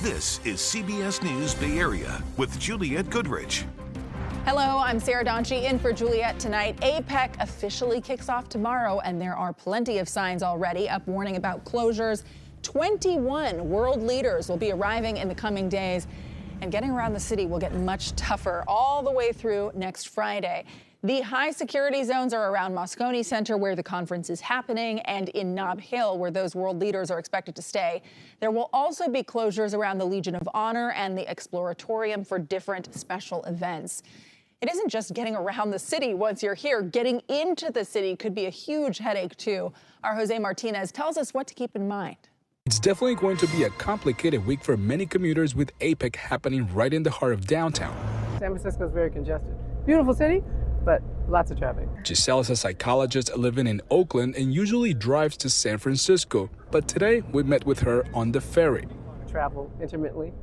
This is CBS News Bay Area with Juliette Goodrich. Hello, I'm Sarah Donchi in for Juliette tonight. APEC officially kicks off tomorrow, and there are plenty of signs already up warning about closures. 21 world leaders will be arriving in the coming days, and getting around the city will get much tougher all the way through next Friday. The high security zones are around Moscone Center, where the conference is happening, and in Nob Hill, where those world leaders are expected to stay. There will also be closures around the Legion of Honor and the Exploratorium for different special events. It isn't just getting around the city once you're here. Getting into the city could be a huge headache, too. Our Jose Martinez tells us what to keep in mind. It's definitely going to be a complicated week for many commuters with APEC happening right in the heart of downtown. San Francisco is very congested. Beautiful city, but lots of traffic. Giselle is a psychologist living in Oakland and usually drives to San Francisco. But today we met with her on the ferry. I travel intermittently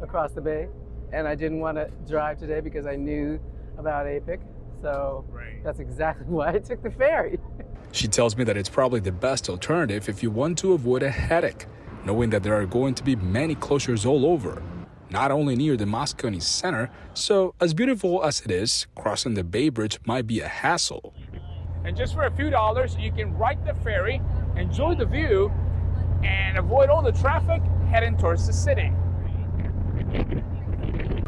across the bay, and I didn't want to drive today because I knew about APEC. So that's exactly why I took the ferry. She tells me that it's probably the best alternative if you want to avoid a headache, knowing that there are going to be many closures all over, not only near the Moscone Center. So as beautiful as it is, crossing the Bay Bridge might be a hassle. And just for a few dollars, you can ride the ferry, enjoy the view, and avoid all the traffic heading towards the city.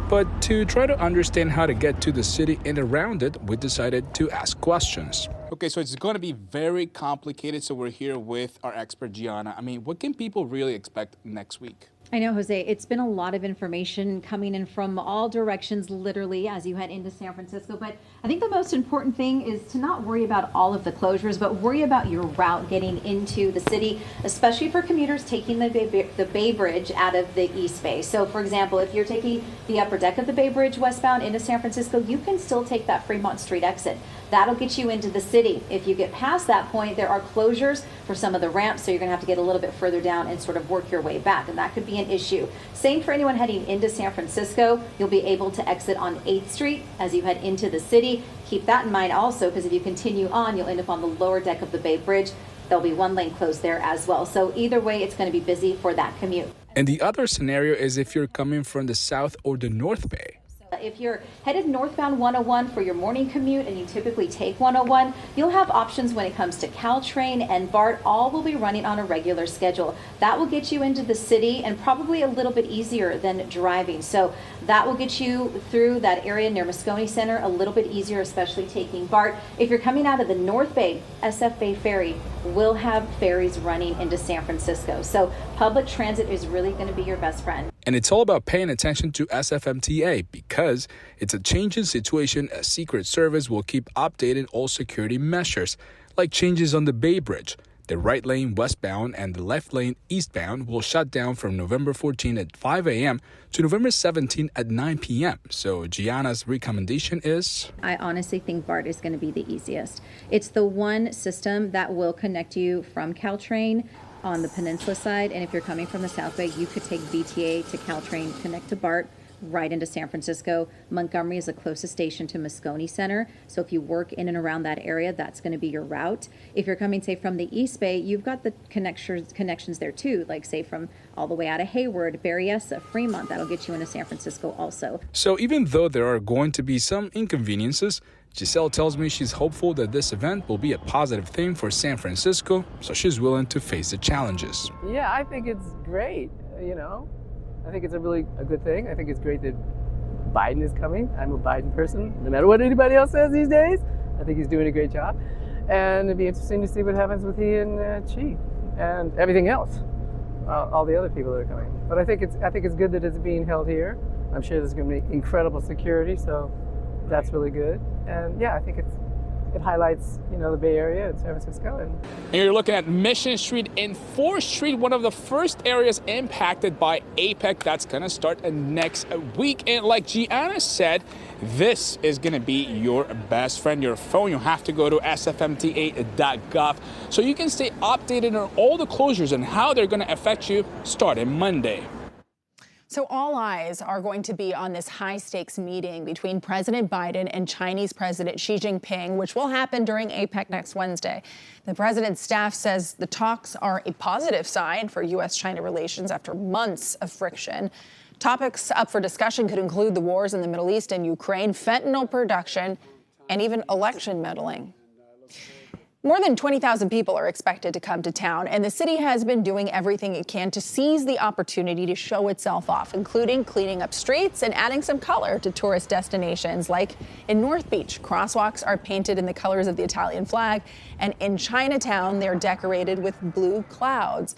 But to try to understand how to get to the city and around it, we decided to ask questions. Okay, so it's going to be very complicated. So we're here with our expert, Gianna. I mean, what can people really expect next week? I know, Jose, it's been a lot of information coming in from all directions, literally, as you head into San Francisco. But I think the most important thing is to not worry about all of the closures, but worry about your route getting into the city, especially for commuters taking the Bay Bridge out of the East Bay. So, for example, if you're taking the upper deck of the Bay Bridge westbound into San Francisco, you can still take that Fremont Street exit. That'll get you into the city. If you get past that point, there are closures for some of the ramps, so you're going to have to get a little bit further down and sort of work your way back, and that could be an issue. Same for anyone heading into San Francisco. You'll be able to exit on 8th Street as you head into the city. Keep that in mind also, because if you continue on, you'll end up on the lower deck of the Bay Bridge. There'll be one lane closed there as well. So either way, it's going to be busy for that commute. And the other scenario is if you're coming from the South or the North Bay. If you're headed northbound 101 for your morning commute and you typically take 101, you'll have options when it comes to Caltrain and BART. All will be running on a regular schedule. That will get you into the city and probably a little bit easier than driving. So that will get you through that area near Moscone Center a little bit easier, especially taking BART. If you're coming out of the North Bay, SF Bay Ferry will have ferries running into San Francisco. So public transit is really going to be your best friend. And it's all about paying attention to SFMTA because it's a changing situation as Secret Service will keep updating all security measures, like changes on the Bay Bridge. The right lane westbound and the left lane eastbound will shut down from November 14 at 5 a.m. to November 17 at 9 p.m. So Gianna's recommendation is? I honestly think BART is going to be the easiest. It's the one system that will connect you from Caltrain on the peninsula side, and if you're coming from the South Bay, you could take VTA to Caltrain, connect to BART, right into San Francisco. Montgomery is the closest station to Moscone Center, so if you work in and around that area, that's going to be your route. If you're coming, say, from the East Bay, you've got the connections there too, like say from all the way out of Hayward, Berryessa, Fremont. That'll get you into San Francisco also. So even though there are going to be some inconveniences, Giselle tells me she's hopeful that this event will be a positive thing for San Francisco, so she's willing to face the challenges. Yeah, I think it's great, you know. I think it's a good thing. I think it's great that Biden is coming. I'm a Biden person, no matter what anybody else says these days. I think he's doing a great job. And it'd be interesting to see what happens with he and Xi and everything else, all the other people that are coming. But I think it's good that it's being held here. I'm sure there's going to be incredible security, so that's really good. And yeah, I think it highlights, you know, the Bay Area and San Francisco. And you're looking at Mission Street and 4th Street, one of the first areas impacted by APEC. That's going to start next week. And like Gianna said, this is going to be your best friend, your phone. You'll have to go to sfmta.gov so you can stay updated on all the closures and how they're going to affect you starting Monday. So all eyes are going to be on this high-stakes meeting between President Biden and Chinese President Xi Jinping, which will happen during APEC next Wednesday. The president's staff says the talks are a positive sign for U.S.-China relations after months of friction. Topics up for discussion could include the wars in the Middle East and Ukraine, fentanyl production, and even election meddling. More than 20,000 people are expected to come to town, and the city has been doing everything it can to seize the opportunity to show itself off, including cleaning up streets and adding some color to tourist destinations. Like in North Beach, crosswalks are painted in the colors of the Italian flag, and in Chinatown, they're decorated with blue clouds.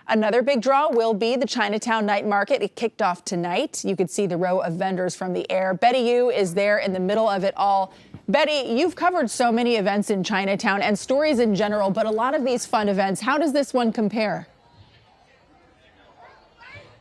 Another big draw will be the Chinatown night market. It kicked off tonight. You could see the row of vendors from the air. Betty Yu is there in the middle of it all. Betty, you've covered so many events in Chinatown and stories in general, but a lot of these fun events. How does this one compare?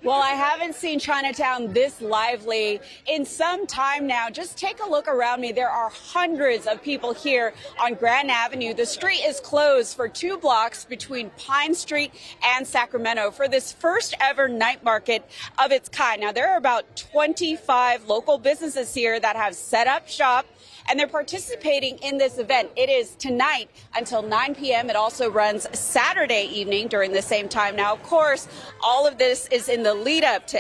Well, I haven't seen Chinatown this lively in some time now. Just take a look around me. There are hundreds of people here on Grand Avenue. The street is closed for 2 blocks between Pine Street and Sacramento for this first ever night market of its kind. Now, there are about 25 local businesses here that have set up shop, and they're participating in this event. It is tonight until 9 p.m. It also runs Saturday evening during the same time. Now, of course, all of this is in the lead up to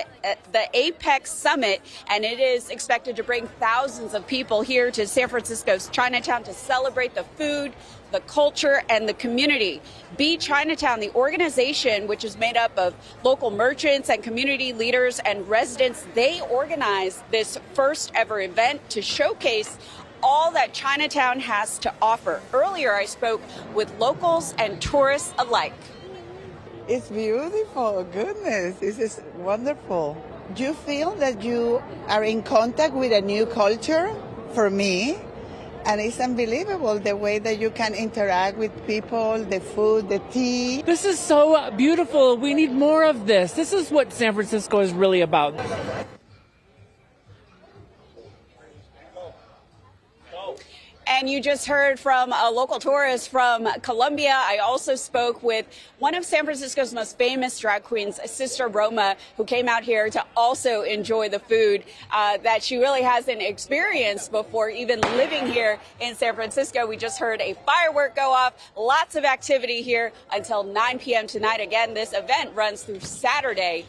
the APEC summit, and it is expected to bring thousands of people here to San Francisco's Chinatown to celebrate the food, the culture, and the community. Be Chinatown, the organization, which is made up of local merchants and community leaders and residents, they organized this first ever event to showcase all that Chinatown has to offer. Earlier, I spoke with locals and tourists alike. It's beautiful. Goodness, this is wonderful. Do you feel that you are in contact with a new culture? For me, and it's unbelievable the way that you can interact with people, the food, the tea. This is so beautiful. We need more of this. This is what San Francisco is really about. And you just heard from a local tourist from Colombia. I also spoke with one of San Francisco's most famous drag queens, Sister Roma, who came out here to also enjoy the food that she really hasn't experienced before, even living here in San Francisco. We just heard a firework go off. Lots of activity here until 9 p.m. tonight. Again, this event runs through Saturday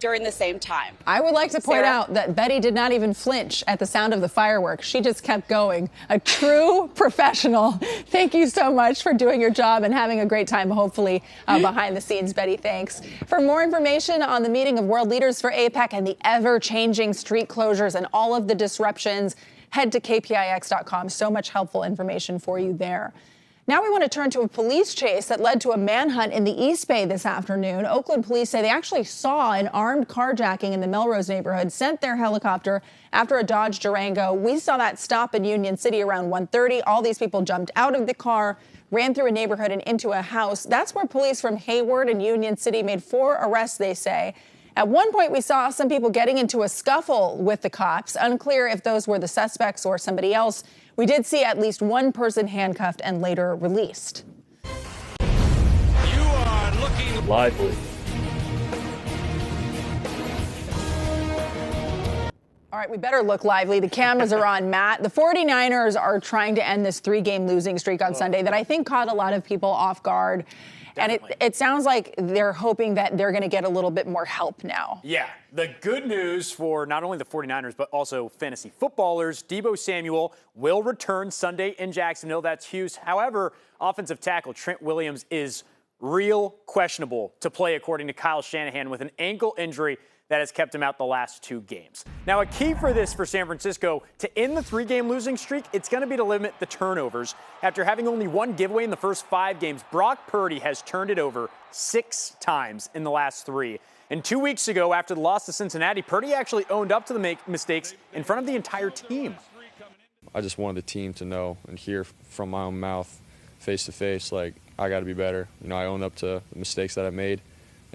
during the same time. I would like to point out that Betty did not even flinch at the sound of the fireworks. She just kept going. A true professional. Thank you so much for doing your job and having a great time, hopefully, behind the scenes, Betty. Thanks. For more information on the meeting of world leaders for APEC and the ever-changing street closures and all of the disruptions, head to KPIX.com. So much helpful information for you there. Now we want to turn to a police chase that led to a manhunt in the East Bay this afternoon. Oakland police say they actually saw an armed carjacking in the Melrose neighborhood, sent their helicopter after a Dodge Durango. We saw that stop in Union City around 1:30. All these people jumped out of the car, ran through a neighborhood and into a house. That's where police from Hayward and Union City made 4 arrests, they say. At one point, we saw some people getting into a scuffle with the cops. Unclear if those were the suspects or somebody else. We did see at least one person handcuffed and later released. You are looking Lively. All right, we better look lively. The cameras are on, Matt. The 49ers are trying to end this 3-game losing streak on Sunday that I think caught a lot of people off guard. Definitely. And it sounds like they're hoping that they're going to get a little bit more help now. Yeah, the good news for not only the 49ers, but also fantasy footballers, Deebo Samuel will return Sunday in Jacksonville. That's huge. However, offensive tackle Trent Williams is real questionable to play, according to Kyle Shanahan, with an ankle injury that has kept him out the last 2 games. Now, a key for this for San Francisco to end the 3-game losing streak, it's going to be to limit the turnovers. After having only 1 giveaway in the first 5 games, Brock Purdy has turned it over 6 times in the last 3. And 2 weeks ago, after the loss to Cincinnati, Purdy actually owned up to the mistakes in front of the entire team. I just wanted the team to know and hear from my own mouth, face to face, like, I got to be better. You know, I own up to the mistakes that I made,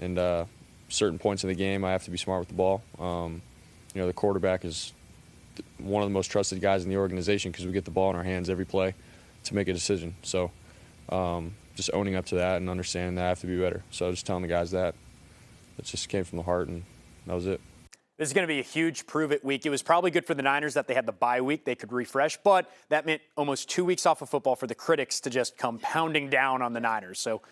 and certain points in the game, I have to be smart with the ball. You know, the quarterback is one of the most trusted guys in the organization because we get the ball in our hands every play to make a decision. So just owning up to that and understanding that I have to be better. So just telling the guys that. It just came from the heart, and that was it. This is going to be a huge prove-it week. It was probably good for the Niners that they had the bye week. They could refresh, but that meant almost 2 weeks off of football for the critics to just come pounding down on the Niners. So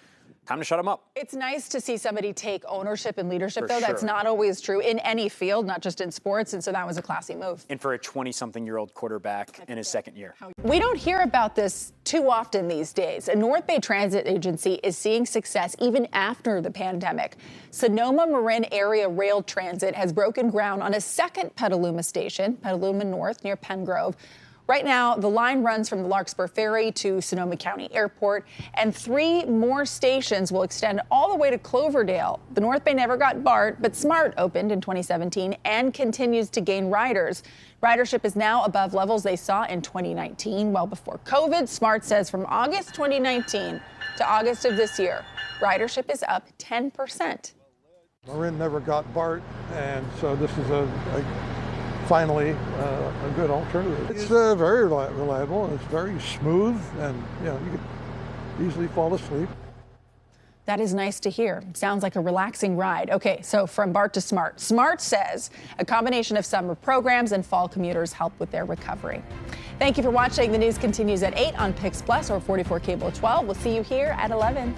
time to shut them up. It's nice to see somebody take ownership and leadership, For though. sure. That's not always true in any field, not just in sports, and so that was a classy move. And for a 20-something-year-old quarterback in his second year. We don't hear about this too often these days. A North Bay Transit agency is seeing success even after the pandemic. Sonoma Marin Area Rail Transit has broken ground on a second Petaluma station, Petaluma North, near Pengrove. Right now, the line runs from the Larkspur Ferry to Sonoma County Airport, and 3 more stations will extend all the way to Cloverdale. The North Bay never got BART, but SMART opened in 2017 and continues to gain riders. Ridership is now above levels they saw in 2019, well before COVID. SMART says from August 2019 to August of this year, ridership is up 10%. Marin never got BART, and so this is finally a good alternative. It's very reliable, and it's very smooth, and you could easily fall asleep. That is nice to hear. Sounds like a relaxing ride. Okay, so from BART to SMART. SMART says a combination of summer programs and fall commuters help with their recovery. Thank you for watching. The news continues at 8 on PIX Plus or 44 Cable 12. We'll see you here at 11.